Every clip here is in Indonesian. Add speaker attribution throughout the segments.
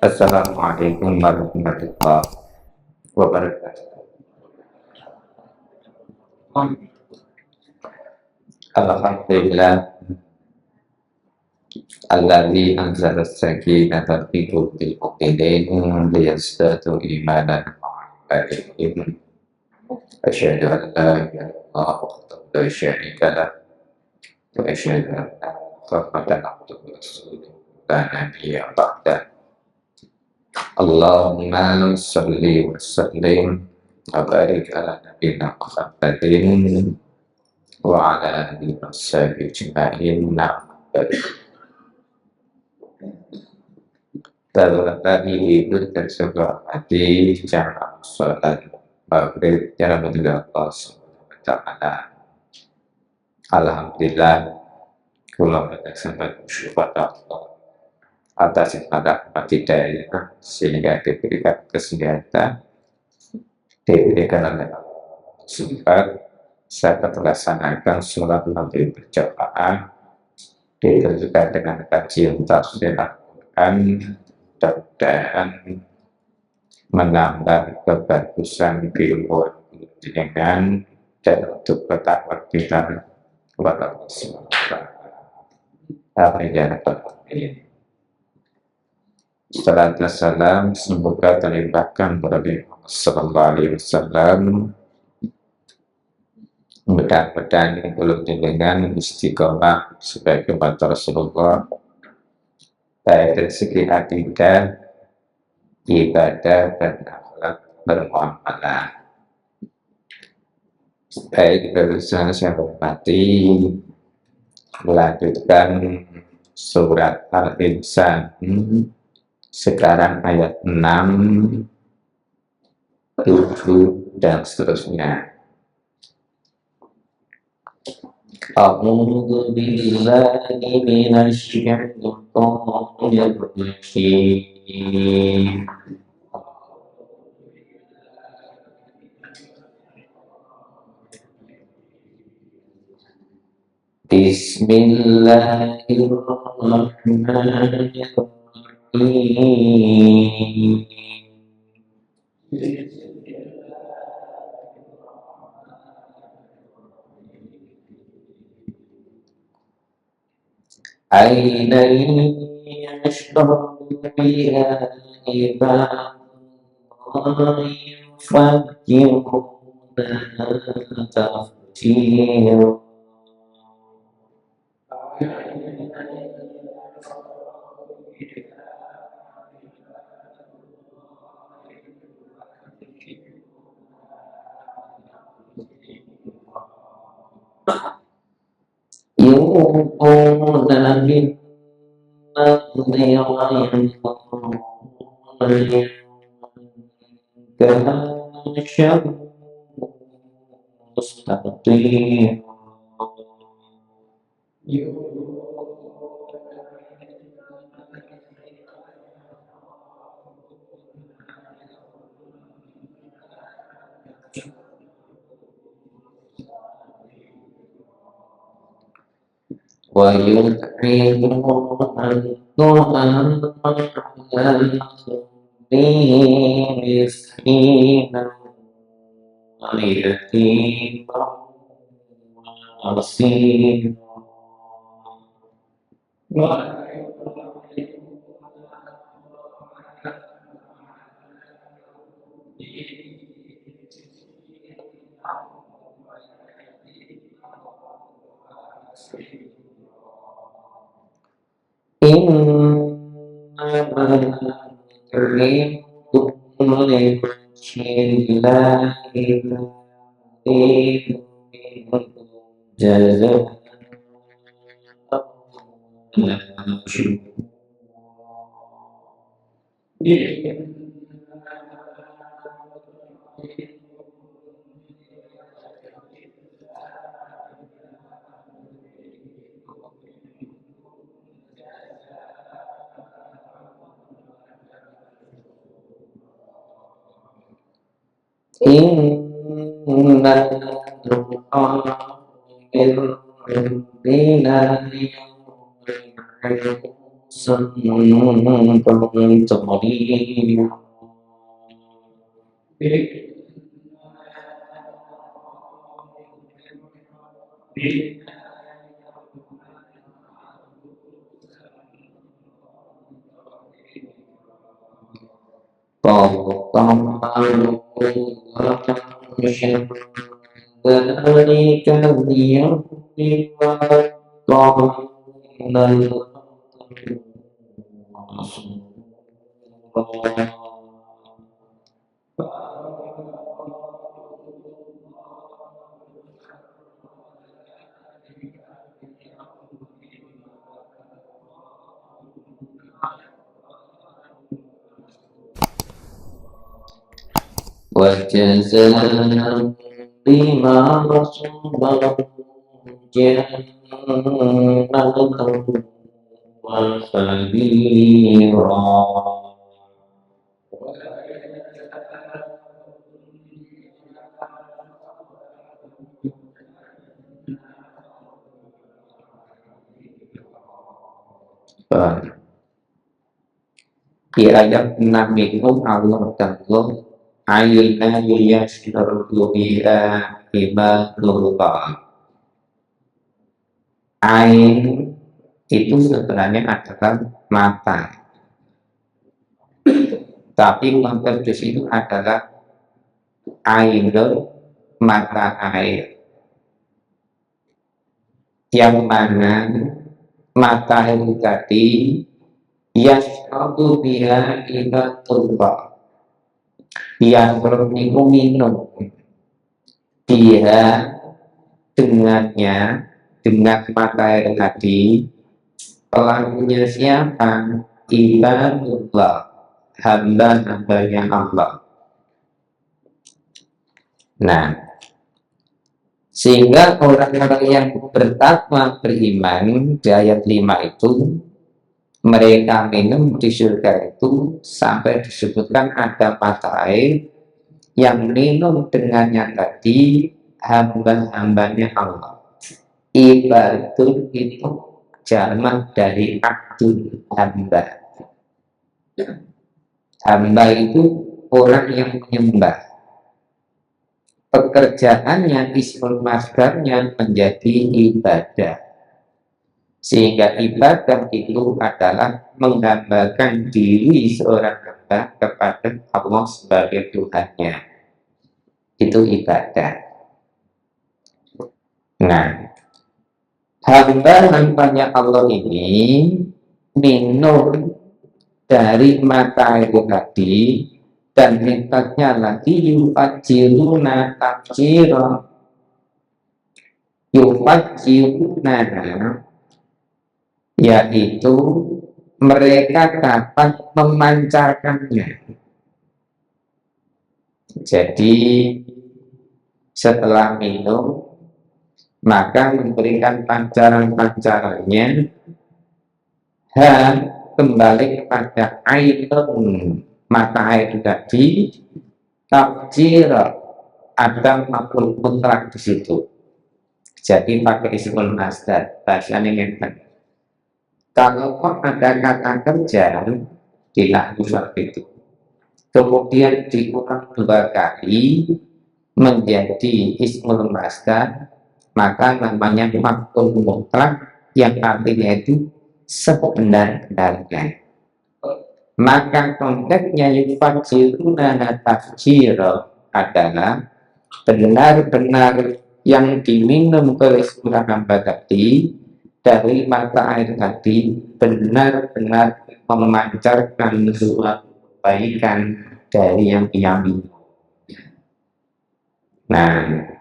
Speaker 1: Assalamualaikum warahmatullahi wabarakatuh. Alhamdulillah alladzi anzala as-sakinata fi qulubil mu'minin liyazdadu imanan ma'a imanihim. Asyhadu an la ilaha illallah wahdahu la syarika lah wa asyhadu anna Muhammadan abduhu wa rasuluh la nabiyya ba'dah. Allahumma shalli wa sallim wa barik ala nabiyyina Muhammadin wa ala alihi wa sahbihi ajma'in. Terlebih itu terseperti cara sholat maghrib cara mendengar Allah SWT. Alhamdulillah kula pada sampai bersyukur Allah atas nikmat hidayah sehingga diberikan kesehatan, diberikan oleh Allah sempat saya melaksanakan sholat maghrib berjamaah, ditunjukkan dengan kajian tafsir Al-Quran dan menambah kebagusan ilmu dengan dan untuk bertakwa kita kepada Allah SWT. Amin. Salam dan salam semoga terlimpahkan kepada Nabi Sallallahu Alaihi Wasallam. Mudah-mudahan belum dengan istiqomah sebagai umat Rasulullah, baik dari segi akidah, ibadah dan akhlak bermuamalah. Baik, berusaha saya hormati melanjutkan surat Al-Insan sekarang ayat 6, 7 dan seterusnya. A'udzu billahi minasy syaithanir rajim. Bismillahirrahmanirrahim. Aina yashrabu biha ibadullah yufajjiruna tafjira. يوقون بالنذر وينذرون كهشم مستطير. ويطعمون الطعام على حبه مسكينا ويتيما وأسيرا. إنما نطعمكم لوجه الله لا نريد منكم جزاء ولا شكورا. Inna ذلك اليوم وجزاهم بما صبروا جنة وحريرا. Di ayat 6 itu Allah tegur aina yashtaru biha ibadullah. Ain itu sebenarnya adalah mata, tapi konteks di situ adalah air, mata air, yang mana mata itu tadi yashtaru biha ibadullah, yang berminum dia dengannya, dengan mata air tadi pelakunya siapa? Ibadullah, hamba-hambanya Allah. Nah, sehingga orang-orang yang bertakwa beriman di ayat 5 itu mereka minum di surga itu sampai disebutkan ada mata air yang minum dengannya tadi hamba-hambanya Allah. Ibadul itu jamak dari abdul, hamba. Hamba itu orang yang menyembah. Pekerjaannya, ismul masdarnya menjadi ibadah. Sehingga ibadah itu adalah menghambakan diri seorang hamba kepada Allah sebagai Tuhannya. Itu ibadah. Nah, hamba-hambanya Allah ini minum dari mata air tadi, dan hebatnya lagi yufajiruna tafsira. Yufajiruna yaitu mereka dapat memancarkannya. Jadi setelah minum maka memberikan pancaran-pancarannya kembali kepada air, mata air tadi, tafsir ada maf'ul mutlak di situ. Jadi pakai ismul masdar, bahasanya ngeten. Kalau kok ada kata kerja di nahwu seperti itu, kemudian diulang 2 kali menjadi ismul masdar, maka namanya maf'ul mutlak yang artinya itu sebenar-benarnya. Maka konteksnya yufajiruna tafsir adalah benar-benar yang diminum oleh seorang hamba tadi dari mata air tadi benar-benar memancarkan suatu kebaikan dari yang ia minum. Nah,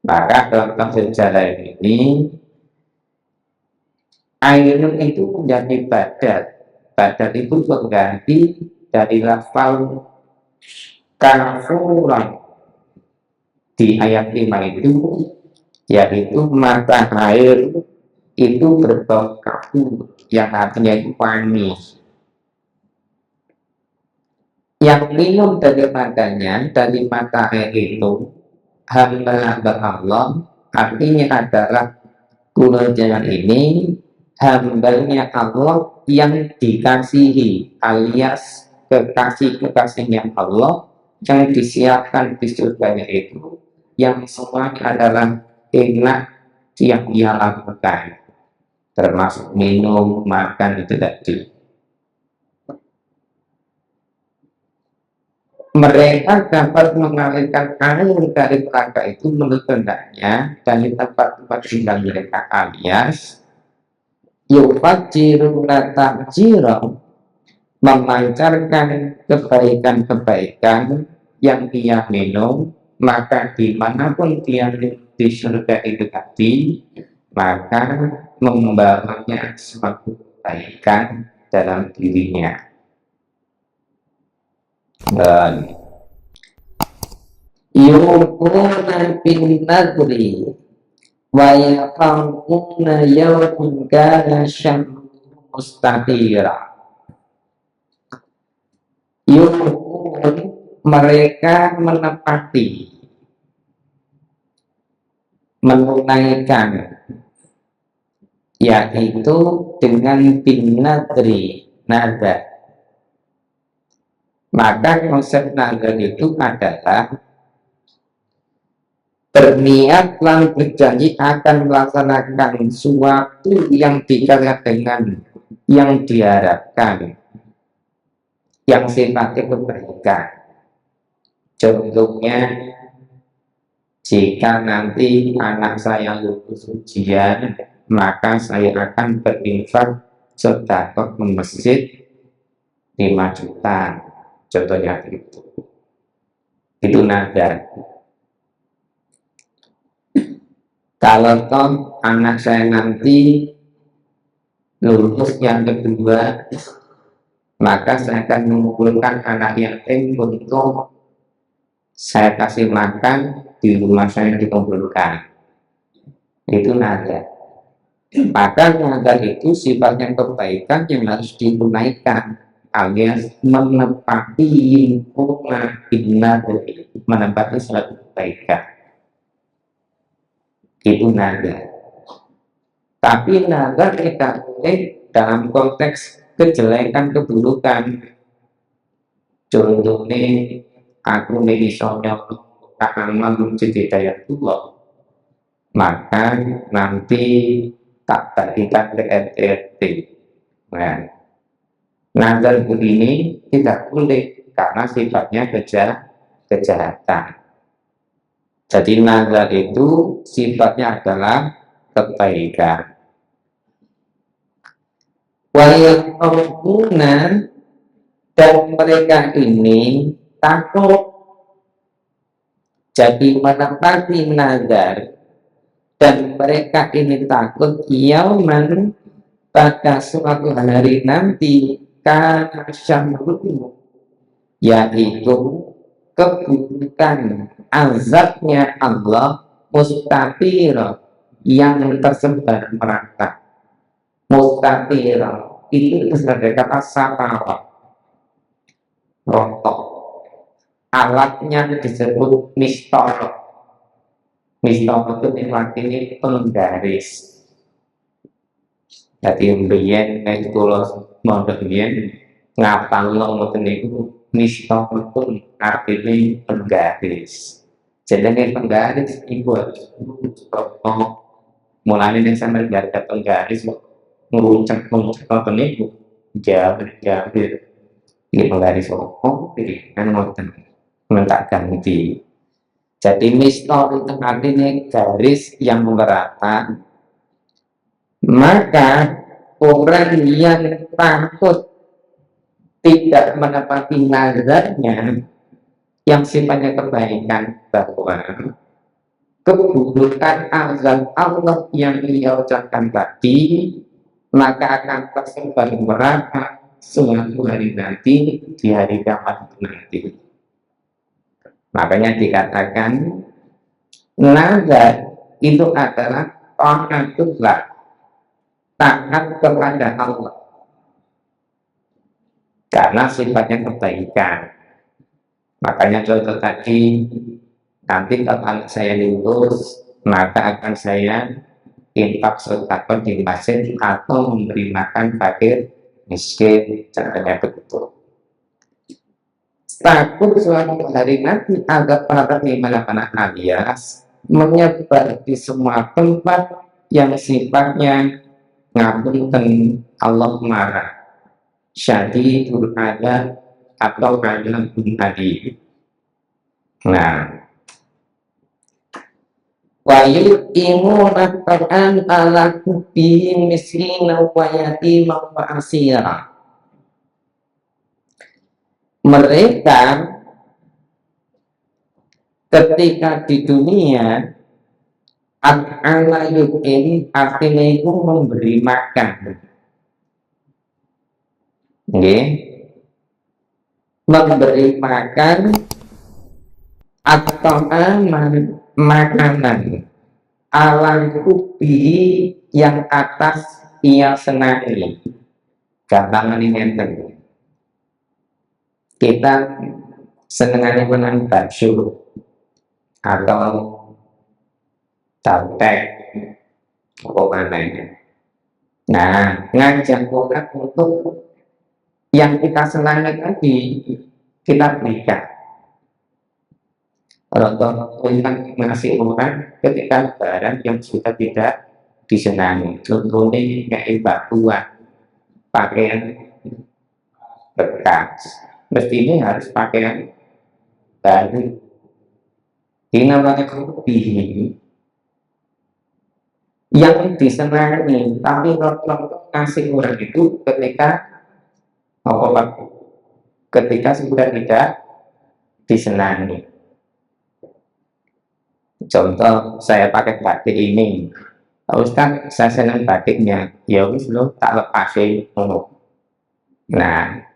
Speaker 1: maka dalam tafsir Jalalain ini air itu menjadi badat. Badat itu berganti dari lafal kafuran di ayat 5 itu, yaitu mata air itu berbau kafur, yang artinya itu wangi. Yang minum dari matanya, dari mata air itu hamba-hamba Allah, artinya adalah Kulul Jalan ini hambanya Allah yang dikasihi alias kekasih-kekasihnya Allah yang disiapkan di surganya itu, yang semuanya adalah enak yang ia lakukan, termasuk minum, makan itu tadi. Mereka dapat mengalirkan air dari telaga itu menurut kehendaknya dari tempat-tempat tinggal mereka alias yufajiruna ta'jira, memancarkan kebaikan-kebaikan yang dia minum, maka dimanapun dia di surga itu tadi, maka membawanya suatu kebaikan dalam dirinya. Dan yufuna bin nadri wa yaqamuna yawman kana syamsu mustatira. Yufun, mereka menepati, menunaikan, yaitu dengan bin nadri, nada. Maka konsep nada itu adalah berniat dan berjanji akan melaksanakan suatu yang dikait dengan yang diharapkan, yang sifatnya kebaikan. Contohnya, jika nanti anak saya lulus ujian, maka saya akan berinfak sedekah ke masjid 5 juta. Contohnya itu nada. Kalau toh anak saya nanti lulus yang kedua, maka saya akan mengumpulkan anak yatim untuk saya kasih makan di rumah saya dikumpulkan. Itu nada. Maka nada itu sifatnya kebaikan yang harus ditunaikan, alias menepati lingkungan binari, menepati suatu kebaikan. Itu nada. Tapi nada tidak boleh dalam konteks kejelekan keburukan. Contohnya, aku nih isonya akan menjadi daya tua, maka nanti tak bagikan ke RT. Nah, nazar begini tidak boleh karena sifatnya kejahatan. Jadi nazar itu sifatnya adalah kebaikan. Wayakuna, dan mereka ini takut. Jadi menepati nazar dan mereka ini takut yauman, pada suatu hari nanti, kana syamruhu, yaitu keburukan azabnya Allah mustatira, yang tersebar merata. Mustatira itu sebagai kata satara, rontok. Alatnya disebut mistor. Mistor itu artinya penggaris. Jadi mbiyen nek kula mondok mbiyen ngapalno ngoten niku, mistor itu artinya penggaris. Jenenge penggaris iku mulane nek sampeyan garda penggaris ngurucek-ngurucek ngoten niku jabir. Ini penggaris kan ngoten minta ganti. Jadi mistor itu artinya garis yang merata. Maka orang yang takut tidak menepati nazarnya yang sifatnya kebaikan, bahwa keburukan azab Allah yang ia ucapkan tadi, maka akan tersebar merata suatu hari nanti, di hari kiamat nanti. Makanya dikatakan nazar itu adalah taatullah, taat kepada Allah karena sifatnya kebaikan. Makanya contoh tadi, nanti kalau saya lulus, maka akan saya infak sedekah di masjid atau memberi makan fakir miskin, caranya begitu. Takut suatu hari nanti ada para di mana-mana alias menyebar di semua tempat yang sifatnya ngapunten Allah marah, syadidul adab atau adabun adib. Nah, wa yuqimuna ta'am ala hubbihi miskina wa yatima wa asira. Mereka ketika di dunia al-ala yuqim artinya itu memberi makan. Okay. Memberi makan atau aman makanan ala kubi yang atas ia senangi. Gampangan ini kita senengane menang bakso atau tabtek apa mana. Nah, ngajak orang untuk yang kita senangi tadi kita berikan. Kalau kita ngasih orang ketika barang yang sudah tidak disenangi, contohnya kayak batuan, pakaian bekas, mestinya harus pakaian baru. Ini namanya hobi yang disenangi, tapi kalau ngasih orang itu ketika ketika sudah tidak disenangi. Contoh saya pakai batik ini, Ustaz saya senang batiknya, ya wis lo tak lepasin. Nah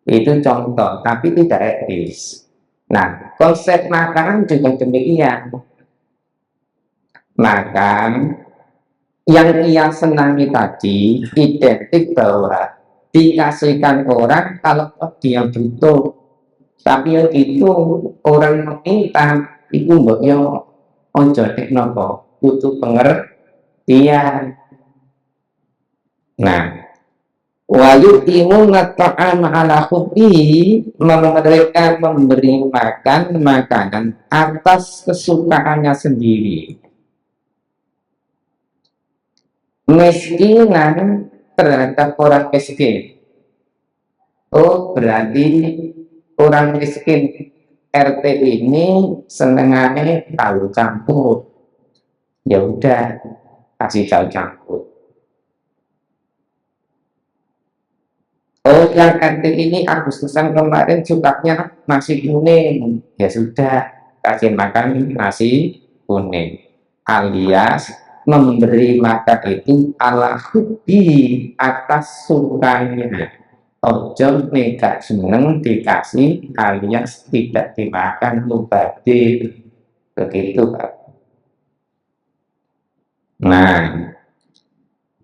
Speaker 1: itu contoh, tapi tidak etis. Nah konsep makanan juga demikian. Makan yang ia senangi tadi identik bahwa dikasihkan orang kalau dia butuh, tapi yang itu orang meminta itu mbok yo ojo teknopo butuh pengertian. Nah wayu timun ta'am ala hubbi, mereka memberi makan makanan atas kesukaannya sendiri. Miskinan terhadap orang miskin. Oh berarti orang miskin RT ini senengannya tahu campur. Ya udah kasih tahu campur. Oh yang RT ini Agustusan kemarin sukanya nasi kuning. Ya sudah kasih makan nasi kuning. Alias memberi makan itu ala hubbi atas sukanya. Ojo tidak seneng dikasih alias tidak dimakan mubazir, begitu Pak. Nah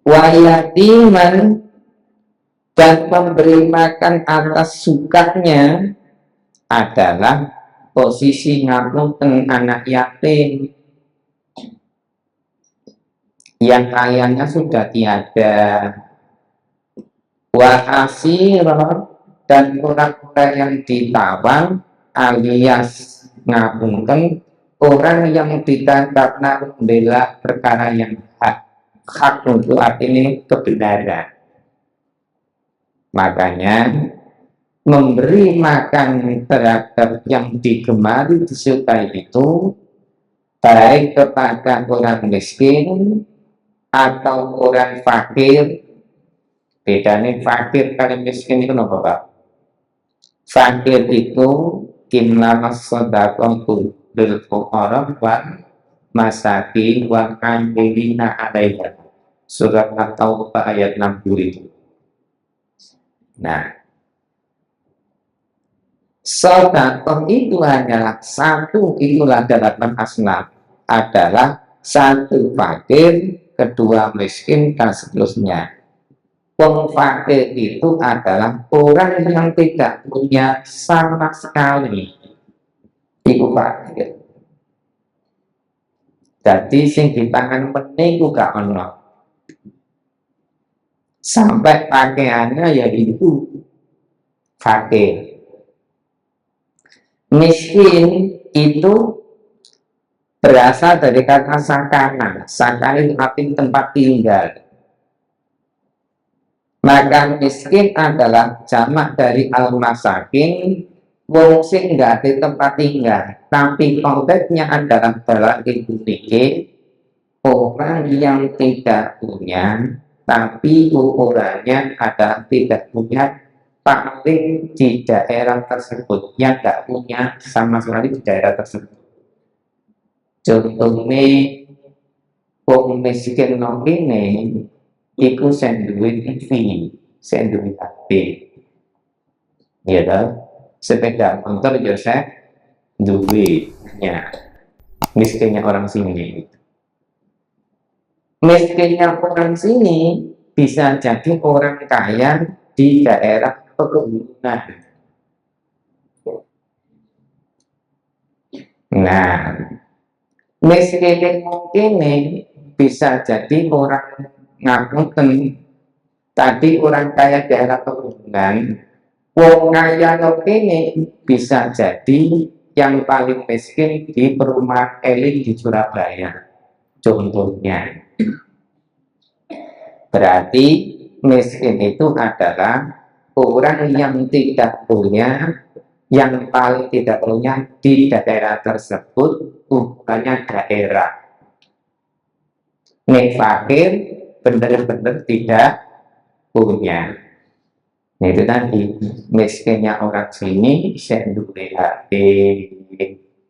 Speaker 1: wayatiman dan memberi makan atas sukanya adalah posisi ngapunten anak yatim yang ayahnya sudah tiada, wahasirah dan orang-orang yang ditawan alias ngapunten orang yang ditangkap karena membela perkara yang hak untuk artinya kebenaran. Makanya memberi makan terhadap yang digemari disukai itu baik kepada orang miskin atau orang fakir. Bedanya fakir kali miskin itu apa Pak? Fakir itu kimlama sodakotu bil fuqara wa masakin wa amilina alaiha. Surat At-Taubah ayat 60 itu. Nah, sodakoh itu adalah satu, itulah delapan asnaf, adalah satu fakir, kedua miskin dan seterusnya. Wong fakir itu adalah orang yang tidak punya sama sekali. Iku fakir. Jadi sing di tangan meniku gak ono. sampai pakaiannya ya itu fakir. Miskin itu berasal dari kata sakana. Sakana itu arti tempat tinggal. Maka miskin adalah jamak dari al-masakin, wong sing nggak ada tempat tinggal. Tapi konteksnya adalah dalam itu fikih orang yang tidak punya, tapi ukurannya adalah tidak punya paling di daerah tersebut, yang nggak punya sama sekali di daerah tersebut. Contohnya, wong miskin nong ini, iku sendiri TV, sendiri HP, ya kan? Sepeda motor Joseph duitnya, miskinnya orang sini. Miskinnya orang sini bisa jadi orang kaya di daerah pegunungan. Nah, miskin mungkin bisa jadi orang ngapunten tadi orang kaya daerah pegunungan. Wong kaya ini bisa jadi yang paling miskin di perumahan elit di Surabaya. Contohnya. Berarti miskin itu adalah orang yang tidak punya, yang paling tidak punya di daerah tersebut, bukannya daerah. Nih fakir benar-benar tidak punya. Nah, itu tadi miskinnya orang sini sendiri HP,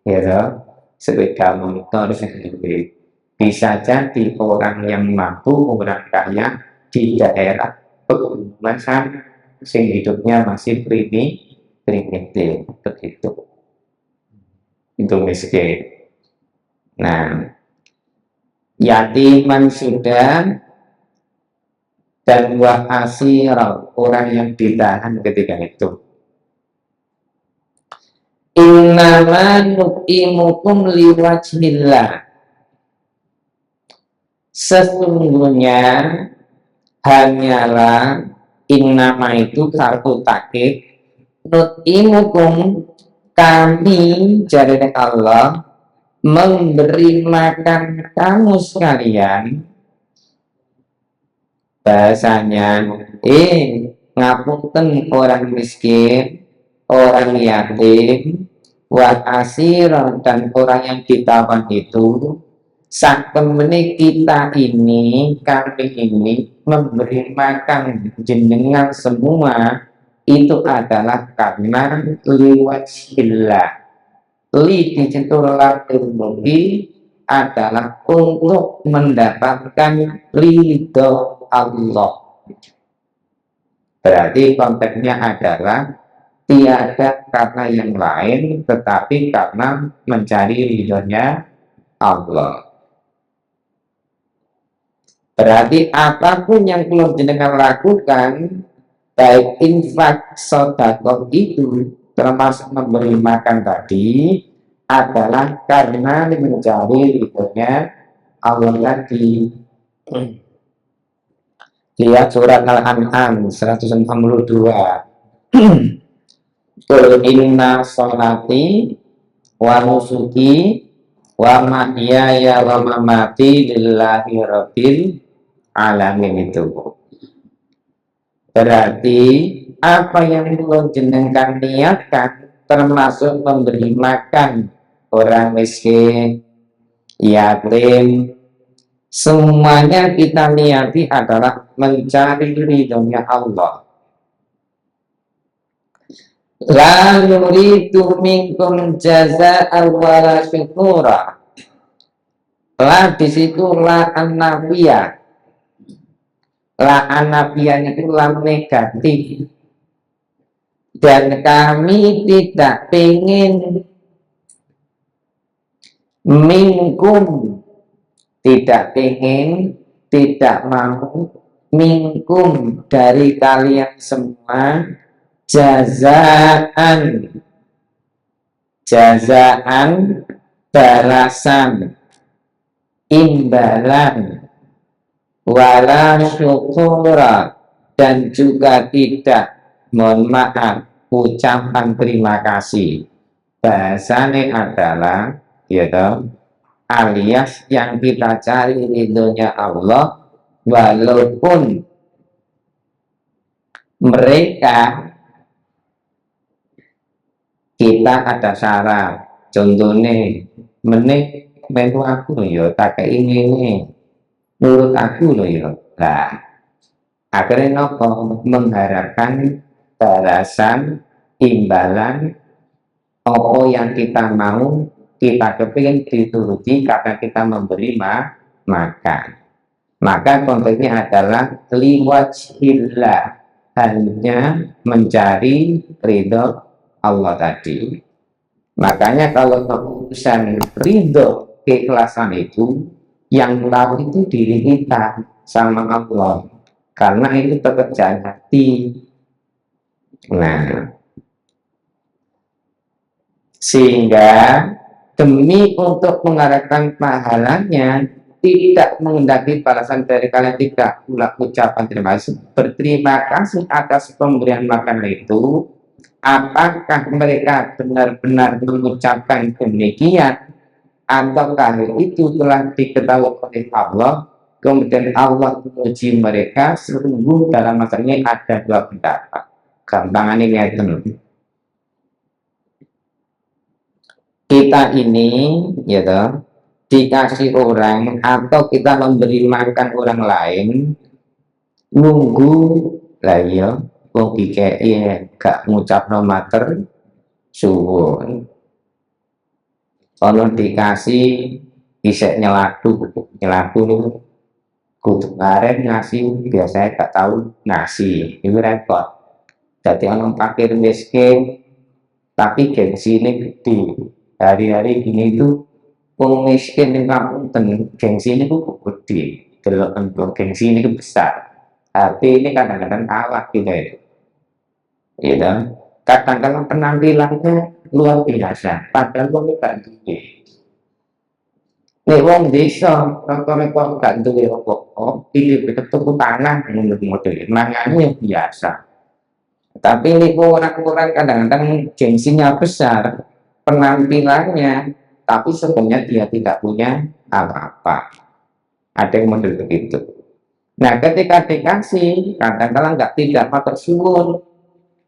Speaker 1: ya, sepeda motor sendiri. Bisa jadi orang yang mampu, orang kaya di daerah pegunungan sana, sing hidupnya masih primitif, begitu. Itu miskin. Nah, yatiman sudah dan wa asirah, orang yang ditahan ketika itu. Innama nu'imukum liwajhillah, sesungguhnya hanyalah innama itu kartu takik, nut'imukum kami jadinya Allah memberi makan kamu sekalian. Bahasanya ngapunten orang miskin, orang yatim, wa asiran, dan orang yang ditawan itu. Sakemene kita ini, kami ini memberi makan jenengan semua itu adalah karena liwajillah. Li dicentulah ilmuhi adalah untuk mendapatkan ridho Allah. Berarti konteksnya adalah tiada karena yang lain, tetapi karena mencari ridhonya Allah. Berarti apapun yang belum jenengan lakukan, baik infak, sedekah itu termasuk memberi makan tadi adalah karena mencari ridhonya Allah tadi. Lihat surat Al-An'am 162. Qul inna sholati wa nusuki wa mahyaya wa mamati lillahi rabbil alamin. Itu berarti apa yang belum jenengan niatkan termasuk memberi makan orang miskin, yatim, semuanya kita niati adalah mencari ridhonya Allah. La nuridu minkum jazaa'a wala syukura. La disitu la an-nafiyah. La an-nafiyah itu la negatif. Dan kami tidak ingin minkum, tidak ingin, tidak mau minkum dari kalian semua jazaan balasan, imbalan, wala syukura, dan juga tidak, mohon maaf, ucapan terima kasih. Bahasanya adalah gitu, alias yang kita cari ridhonya Allah, walaupun mereka kita ada syarat. Contohnya menik melu aku ya tak ini nurut aku loh ya. Nah, akhirnya nopo mengharapkan balasan imbalan apa yang kita mau, kita kepingin dituruti karena kita memberi makan. Maka konteksnya adalah liwajillah, hanya mencari ridho Allah tadi. Makanya kalau keputusan ridho keikhlasan itu, yang tahu itu diri kita sama Allah, karena itu pekerjaan hati. Nah, sehingga demi untuk mengharapkan pahalanya, tidak mengendaki balasan dari kalian, tidak pula ucapan terima kasih, berterima kasih atas pemberian makan itu. Apakah mereka benar-benar mengucapkan demikian, ataukah itu telah diketahui oleh Allah, kemudian Allah menguji mereka? Sungguh dalam masalahnya ada dua pendapat. Gampangan ini kita ini ya toh, dikasih orang atau kita memberi makan orang lain, nunggu lah ya wong dikei gak ngucapno mater suwun, ono dikasih isek nyelaku kudu karen ngasih, biasanya gak tahu ngasih, itu repot. Jadi ono pakir miskin tapi gengsi ini gede. Hari-hari gini itu wong miskin di kampung dan gengsi ini tuh gede, gengsi ini besar, tapi ini kadang-kadang kalah gitu ya, gitu. Kadang-kadang penampilannya luar biasa, padahal wong gak duwe. Nek wong desa rata-rata gak duwe apa-apa, iki tuku tanah model mangannya biasa. Tapi ini orang-orang kadang-kadang gengsinya besar, penampilannya, tapi sebenarnya dia tidak punya apa-apa. Ada yang model begitu. Nah, ketika dikasih, kadang-kadang nggak tidak matur suwun,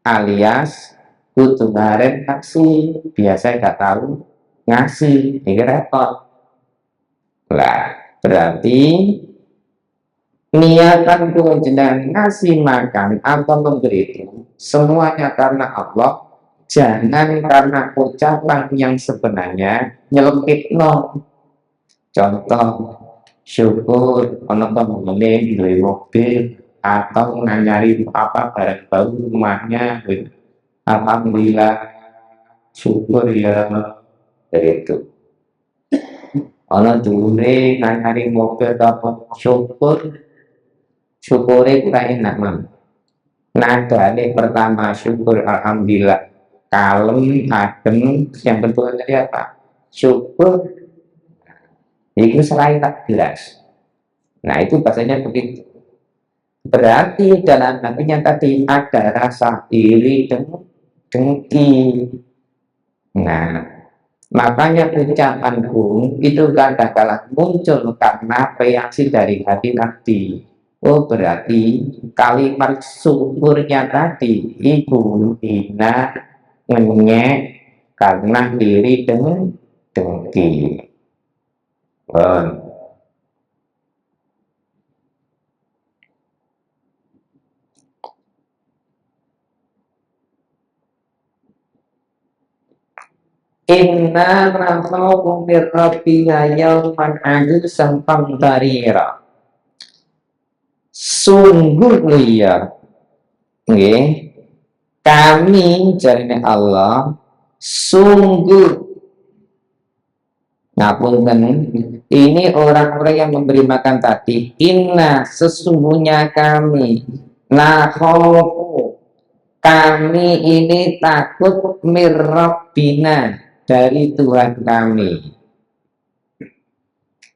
Speaker 1: alias butuh ngaren kasih, biasa nggak tahu ngasih, ini repot. Lah, berarti niatan kewajiban ngasih makan atau memberi itu semuanya karena Allah, jangan karena ucapan yang sebenarnya nyelekit no. Contoh, syukur ono temen duwe mobil atau nganyari apa barang baru rumahnya, alhamdulillah syukur ya, itu ono dure nganyari mobil apa syukure kita enak man. Nada ini pertama syukur alhamdulillah, kalem, adem, yang kedua tadi apa? Syukur, itu selain tak jelas. Nah itu bahasanya begitu. Berarti dalam hatinya tadi ada rasa iri dan dengki. Nah, makanya ucapanku itu kadang-kadang muncul karena reaksi dari hati tadi. Oh berarti kalimat syukurnya tadi ibu hina ngenyek karena diri dengan dengki. Inna rakhawu min rabbina yauman ajusan qamtarira. Sungguh liya nggih, kami jarine Allah sungguh ngapunten, ini orang-orang yang memberi makan tadi, inna sesungguhnya kami, nakhofu kami ini takut mirrabbina dari Tuhan kami,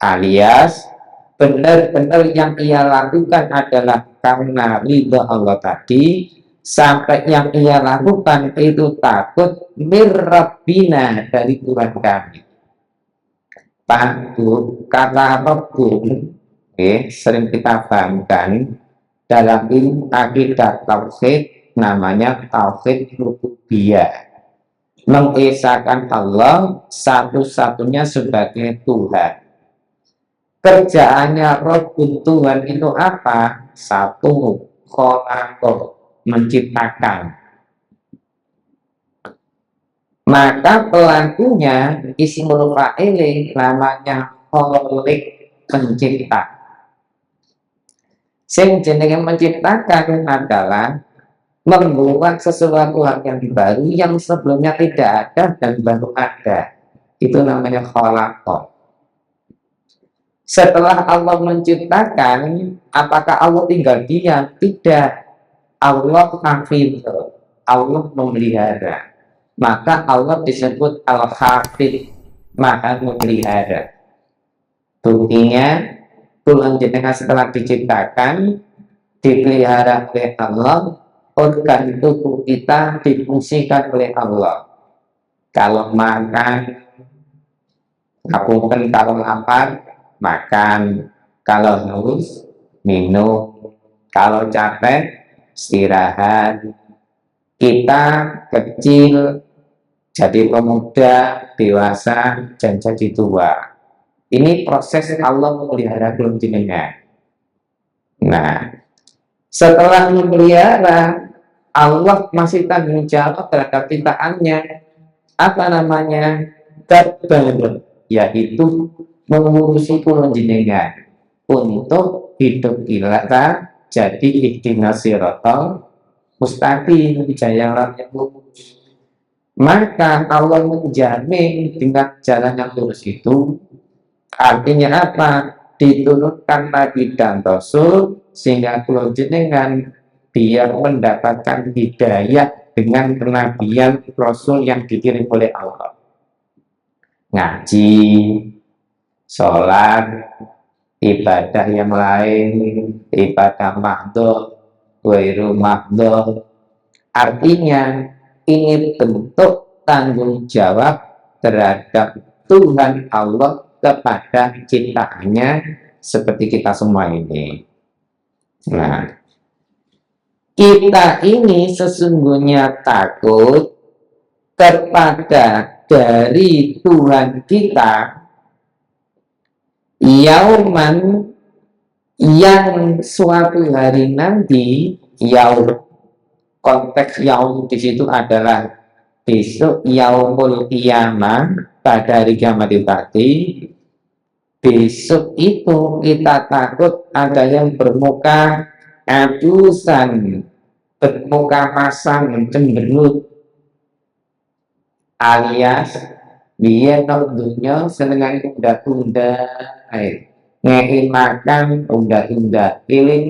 Speaker 1: alias benar-benar yang ia lakukan adalah karena ridha Allah tadi, sampai yang ia lakukan itu takut mirrabbina, dari Tuhan kami. Takut kata Rabbun, sering kita pahamkan dalam ilmu akidah tauhid, namanya tauhid rububiyah, mengesahkan Allah satu-satunya sebagai Tuhan. Kerjaannya Rabbun, Tuhan itu apa? Satu, kholaqo, menciptakan. Maka pelakunya ismul fa'il, namanya kholiq, pencipta. Sing jenenge menciptakan adalah membuat sesuatu hal yang baru yang sebelumnya tidak ada dan baru ada. Itu namanya kholaqo. Setelah Allah menciptakan, apakah Allah tinggal diam? Tidak. Allah hafidh, Allah memelihara. Maka Allah disebut Al-Hafidh, Maha memelihara. Buktinya, tulang jenengan setelah diciptakan, dipelihara oleh Allah, organ tubuh kita difungsikan oleh Allah. Kalau makan, kalau lapar, makan, kalau haus minum, kalau capek istirahat. Kita kecil jadi pemuda, dewasa, dan jadi tua. Ini proses Allah memelihara belum jenengan. Nah, setelah memelihara, Allah masih tanggung jawab terhadap ciptaannya. Apa namanya? Kabar, yaitu mengurusi kulon jenengan untuk hidup kita jadi ihdinas siratal mustaqim, jalan yang lurus. Maka Allah menjamin dengan jalan yang lurus itu, artinya apa? Diturunkan Nabi dan Rasul sehingga kulon jenengan biar mendapatkan hidayah dengan kenabian Rasul yang dikirim oleh Allah. Ngaji, sholat, ibadah yang lain, ibadah mahdhur, ghairu mahdhur. Artinya ini bentuk tanggung jawab terhadap Tuhan Allah kepada ciptaannya seperti kita semua ini. Nah, kita ini sesungguhnya takut kepada dari Tuhan kita yauman, yang suatu hari nanti. Yaum, konteks yaum di situ adalah besok, yaumul qiyamah, pada hari kiamat itu tadi. Besok itu kita takut ada yang bermuka adusan, bermuka pasang, cemberut, alias biar dunia senengan tunda-tunda, ngei makan tunda-tunda, pilih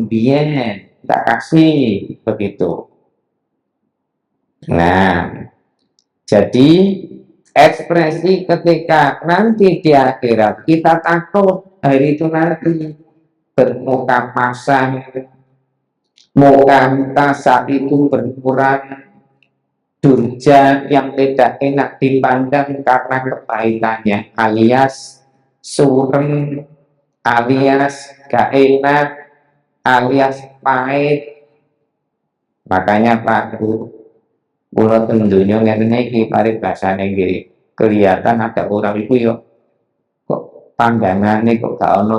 Speaker 1: biar tak kasih, begitu. Nah, jadi ekspresi ketika nanti di akhirat kita takut hari itu nanti bermuka pasang, muka kita saat itu berkurang, durja yang tidak enak dipandang karena kepahitannya, alias surem, alias gak enak, alias pahit. Makanya Pak Bu, kula tentunya ngene iki pare basane nggih kelihatan ada orang itu yo kok pandangannya kok gak ono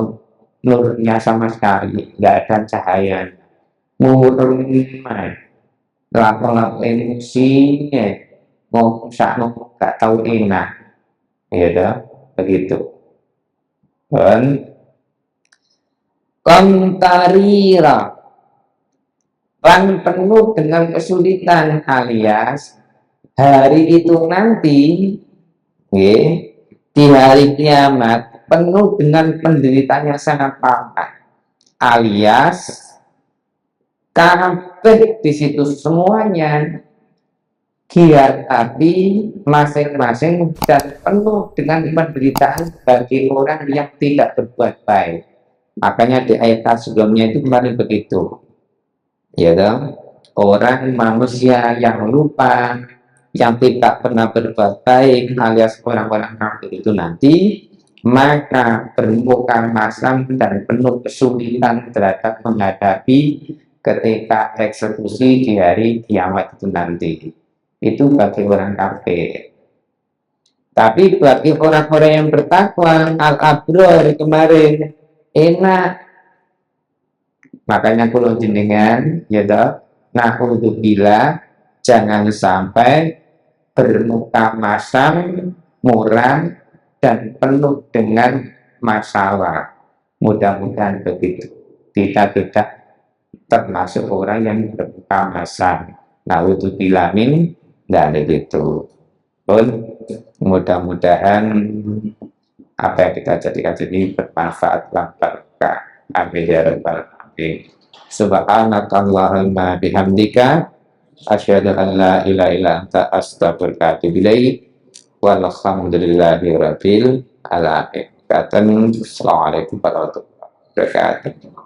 Speaker 1: nurnya sama sekali, nggak ada cahaya, murung lapor-lapor emosinya, ngomong sakno gak tahu enak, ya dah begitu. Dan kontarira, lan penuh dengan kesulitan, alias hari itu nanti, di hari kiamat penuh dengan penderitaan yang sangat parah, alias kabeh di situ semuanya giat api masing-masing dan penuh dengan penderitaan bagi orang yang tidak berbuat baik. Makanya di ayat sebelumnya itu kemarin begitu, ya dong. Orang manusia yang lupa, yang tidak pernah berbuat baik, alias orang-orang kafir itu nanti, maka bermuka masam dan penuh kesulitan terhadap menghadapi ketika eksekusi di hari kiamat itu nanti. Itu bagi orang kafir. Tapi bagi orang-orang yang bertakwa, al-abror kemarin enak. Makanya kalau jenengan, ya toh, nah untuk bila jangan sampai bermuka masam, muram, dan penuh dengan masalah. Mudah-mudahan begitu. Kita tidak termasuk orang yang bermuka masam. Nah untuk bilamin dari itu. Pun mudah-mudahan apa yang kita jadikan ini bermanfaat dan berkah. Amin ya rabbal alamin. Subhanakallahumma bihamdika asyhadu an la ilaha illa anta astaghfiruka wa atubu ilaik. Walhamdulillahi rabbil alamin. Assalamualaikum warahmatullahi wabarakatuh.